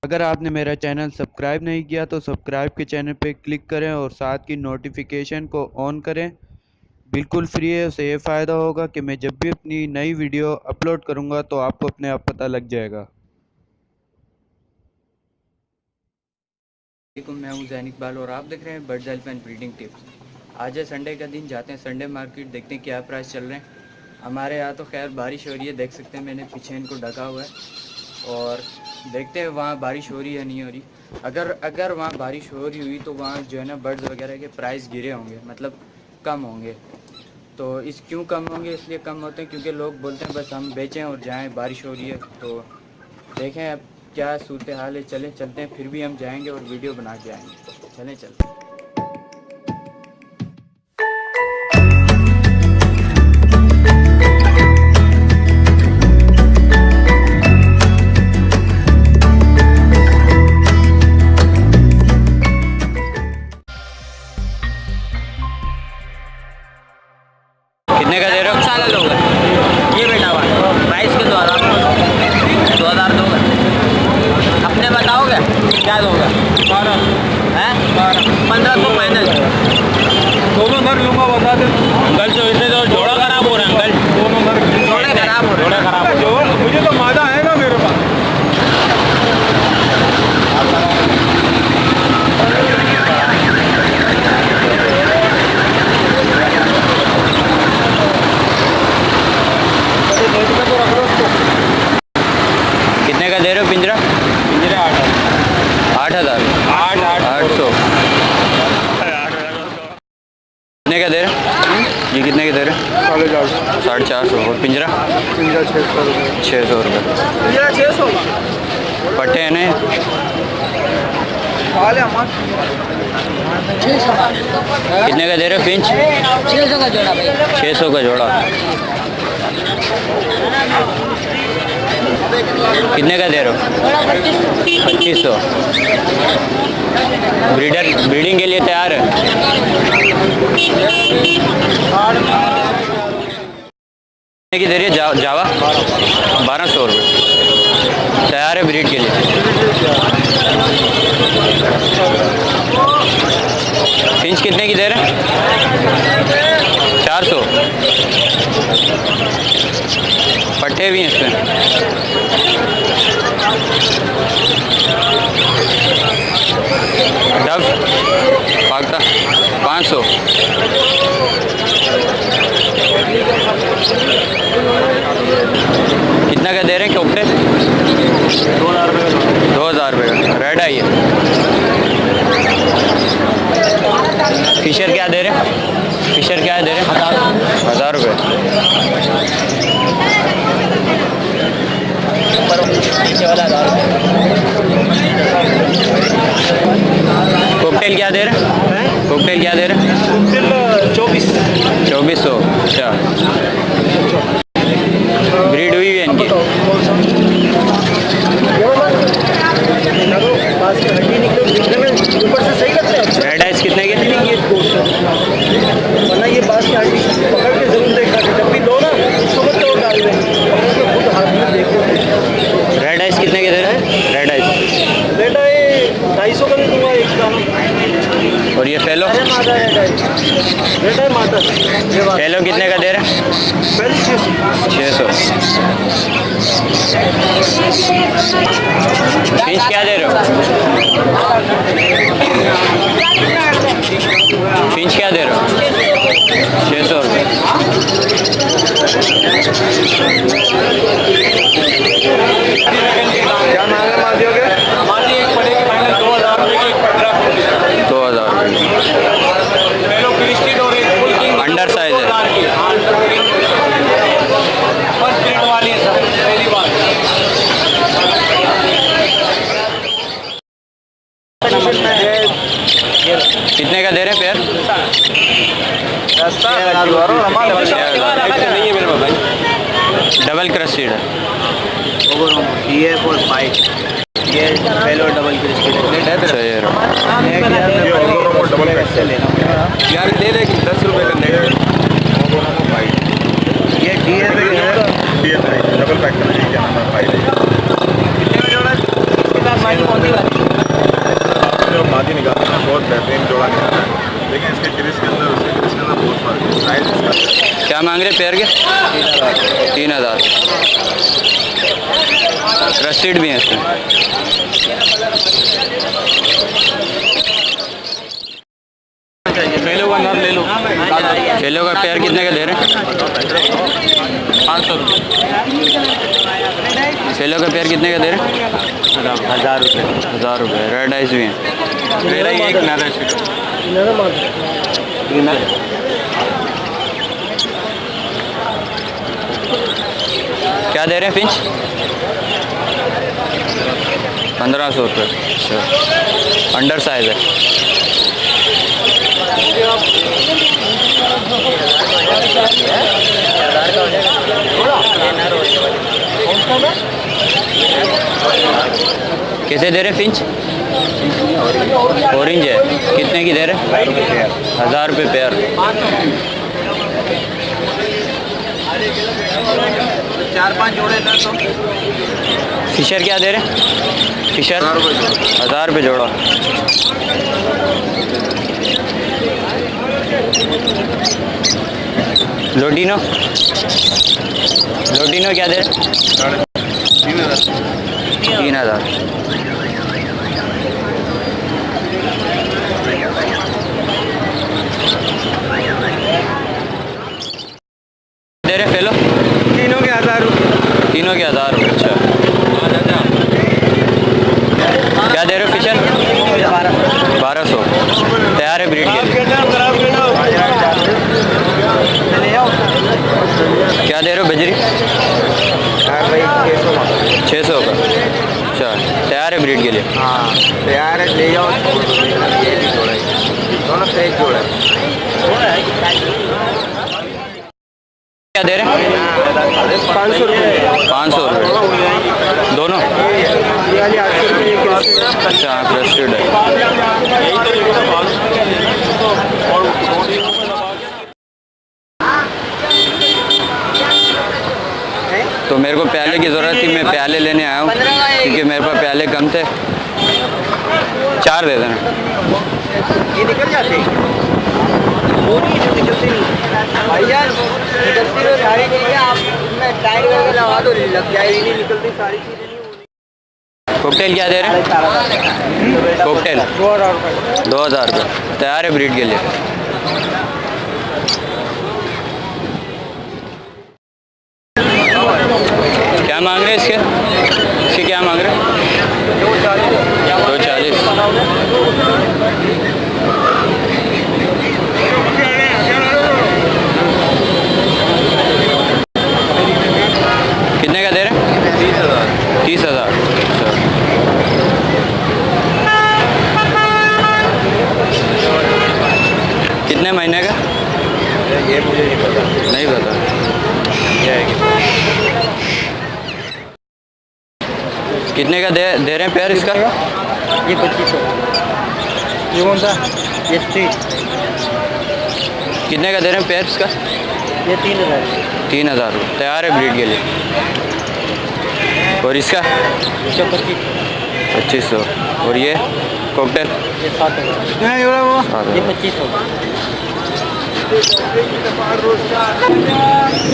अगर आपने मेरा चैनल सब्सक्राइब नहीं किया तो सब्सक्राइब के चैनल पे क्लिक करें और साथ की नोटिफिकेशन को ऑन करें। बिल्कुल फ्री है। उससे ये फ़ायदा होगा कि मैं जब भी अपनी नई वीडियो अपलोड करूँगा तो आपको अपने आप पता लग जाएगा। मैं हूँ जैन इकबाल और आप देख रहे हैं birds help and breeding tips. आज है संडे का दिन, जाते हैं संडे मार्केट, देखते हैं क्या प्राइस चल रहे हैं। हमारे यहाँ तो खैर बारिश हो रही है, देख सकते हैं मैंने पीछे इनको ढका हुआ है और देखते हैं वहाँ बारिश हो रही है नहीं हो रही। अगर वहाँ बारिश हो रही हुई तो वहाँ जो है ना बर्ड्स वगैरह के प्राइस गिरे होंगे, मतलब कम होंगे। तो क्यों कम होंगे, इसलिए कम होते हैं क्योंकि लोग बोलते हैं बस हम बेचें और जाएं, बारिश हो रही है। तो देखें अब क्या सूरत हाल है, चलते हैं, फिर भी हम जाएंगे और वीडियो बना के आएंगे। चलते हैं। कितने का दे रहे हो? सारा लोग ये बेटा हुआ प्राइस के द्वारा 2000 दोगे? अपने बताओगे क्या दोगे? 12 है 1500 फाइनल। दोनों नर लूंगा, बता दे। अंकल तो इसे तो जोड़ा खराब हो रहा है अंकल, दोनों नर जोड़े खराब हो रहे हैं। मुझे तो मादा है ना मेरे पास। कितने का दे रहे हो पिंजरा? पिंजरे 8000 800। कितने का दे रहे हो? ये कितने के दे रहे हो? 450। 450। और पिंजरा? पिंजरा 600 रुपये। 600 रुपये। पिंजरा 600 पट्टे हैं ना? कितने का दे रहे हो पिंच? 600 का जोड़ा भाई। 600 का जोड़ा। कितने का दे रहे हो? 2500। ब्रीडिंग के लिए तैयार है? कितने की दे रही है जावा? 1200 रुपये। तैयार है ब्रीड के लिए? फिंच कितने की दे रहे हैं? 400। पट्टे भी हैं इसमें। डब पागता 500। कितना का दे रहे हैं कोकटे? 2000 रुपये का। रेड आई है। फिशर क्या दे रहे हैं? फिशर क्या दे रहे हैं? 1000 रुपये। कॉकटेल क्या दे रहे हैं? कॉकटेल क्या दे रहे हैं? 2400। अच्छा, ब्रीड हुई है इनकी? रेड आइस कितने के? ये बात की हड्डी पकड़ के जरूर देखा, जब भी दो ना उसको मत तोड़ डाल दें, पकड़ के खुद हाथ में देखो। रेड आइस कितने के दे रहे हैं? रेड आइस बेटा ये 250 का भी दूंगा एक दाम। और ये फेलो? अरे मादा है बेटा, मादा। फेलो कितने का दे रहे हैं? 600। फिश क्या दे रहे हो? फिंच क्या दे रहे हो? 600 रुपये। क्या मांग है मादियों के? मादी एक पड़ेगी फाइनल 2000 रुपये की, 2000 रुपये। अंडर साइज है। फर्स्ट ग्रेड वाली है सर, पहली बार। कितने का दे रहे हैं पेयर? डबल क्रस्टेड है। ये फेलो डबल क्रिस्टल है। अच्छा ये यार दे दे 10 रुपये का नेट। ये डीएस डबल पैक करना है क्या? बाजी कौन सी बाजी? जो बाजी निकालते हैं बहुत बेहतरीन जोड़ा निकाला है, लेकिन इसके क्रिस के अंदर उसके क्रिस के अंदर बहुत फर्क है। साइज इसका क्या मांग रहे पेयर के? 3,000। ट्रस्टेड भी हैं इसमें। पहले का नर ले लो। चेलों का पेयर कितने का दे रहे हैं? 500 रुपये। चेलों का पेयर कितने का दे रहे हैं? 1000 रुपये। 1000 रुपये। रेड आइस भी हैं। मेरा ही एक नर है। क्या दे रहे हैं फिंच? 1500 रुपये। अच्छा, अंडर साइज है। कैसे दे रहे फिंच? ऑरेंज है। कितने की दे रहे? 1000 रुपये पेयर। चार पांच जोड़े ना तो फिशर क्या दे रहे? फिशर 1000 रुपये जोड़ा। लोटिनो लोटिनो क्या दे रहे? 3,000। दे रहे फेलो? तीनों के 1000 रुपये। तीनों के 1000 रुपये। अच्छा, क्या दे रहे हो फिशर? 1200। तैयार है ब्रीड के लिए। क्या दे रहे हो बजरी? 600 का। अच्छा, तैयार है ब्रीड के लिए। हाँ तैयार है, ले जाओ। ये भी जोड़ा है, दोनों फ्रेश जोड़ा है। क्या दे रहे हैं? 500 रुपये। 500 रुपये दोनों। ये वाली 800 रुपये। अच्छा, क्रेस्टेड है। तो मेरे को प्याले की ज़रूरत थी, मैं प्याले लेने आया हूँ क्योंकि मेरे पास प्याले कम थे। 4 दे देना। ये निकल जाते हैं, निकलते नहीं भाईजान, निकलती तो सारी चीज़ें आप उसमें टाइट करके लगा दो, लग जाएगी। नहीं निकलती सारी चीज़ें नहीं होनी। कॉकटेल क्या दे रहे हैं? कॉकटेल 2000 रुपये। तैयार है ब्रीड के लिए। क्या मांग रहे हैं इसके? इसके क्या मांग रहे हैं? 240। कितने का दे रहे हैं? 30,000। अच्छा, कितने महीने का? ये मुझे नहीं पता। नहीं पता। कितने का दे रहे हैं पेयर इसका? ये 2500। ये कौन सा? ये स्ट्रीट। कितने का दे रहे हैं पेयर इसका? ये 3000। 3,000 रुपये। तैयार है ब्रीड के लिए। और इसका? इसका 2500। और ये कॉकटेल? ये 7000। ये 2500।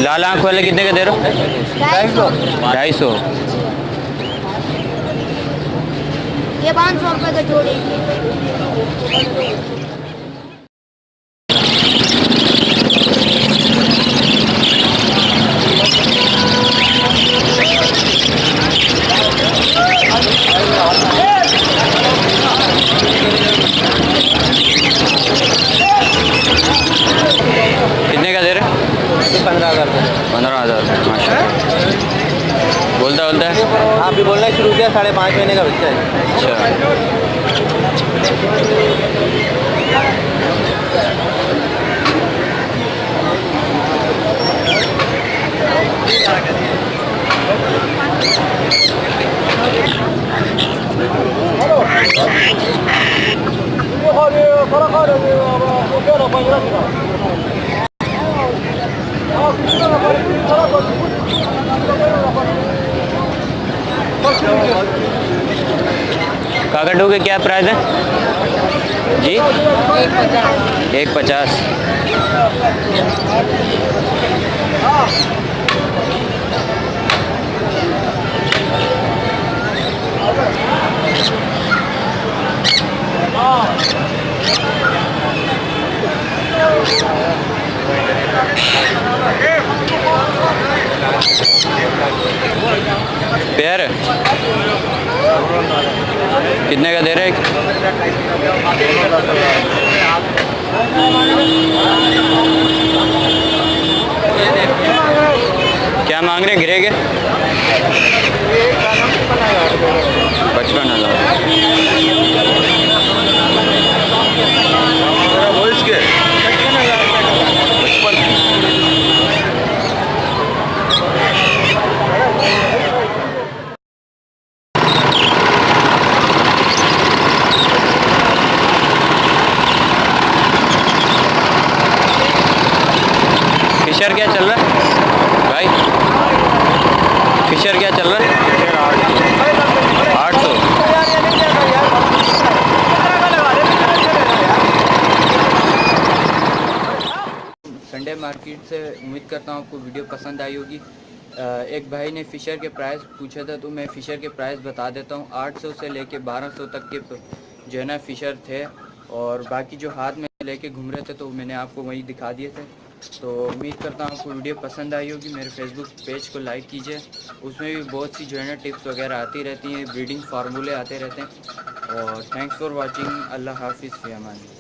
लाल आँख वाले कितने का दे रहे हो? 250। ये 500 रुपये का जोड़ी। कितने का दे रहे? 15,000। 15,000। माशा बोलता है। आप भी बोलना शुरू किया, 5.5 महीने का बच्चा है। अच्छा, काकड़ों के क्या प्राइस है जी? 1.50। पेयर कितने का दे रहे हैं? क्या मांग रहे हैं गिरे के? 55,000। फिशर क्या चल रहा है भाई? फिशर क्या चल रहा है? 800। संडे मार्केट से उम्मीद करता हूँ आपको वीडियो पसंद आई होगी। एक भाई ने फ़िशर के प्राइस पूछा था तो मैं फ़िशर के प्राइस बता देता हूँ। 800 से लेके 1200 तक के जो है ना फ़िशर थे, और बाकी जो हाथ में लेके घूम रहे थे तो मैंने आपको वही दिखा दिए थे। तो उम्मीद करता हूँ आपको वीडियो पसंद आई होगी। मेरे फेसबुक पेज को लाइक कीजिए, उसमें भी बहुत सी जो है ना टिप्स वगैरह आती रहती हैं, ब्रीडिंग फार्मूले आते रहते हैं। और थैंक्स फॉर वॉचिंग। अल्लाह हाफिज़, फ़ी अमान।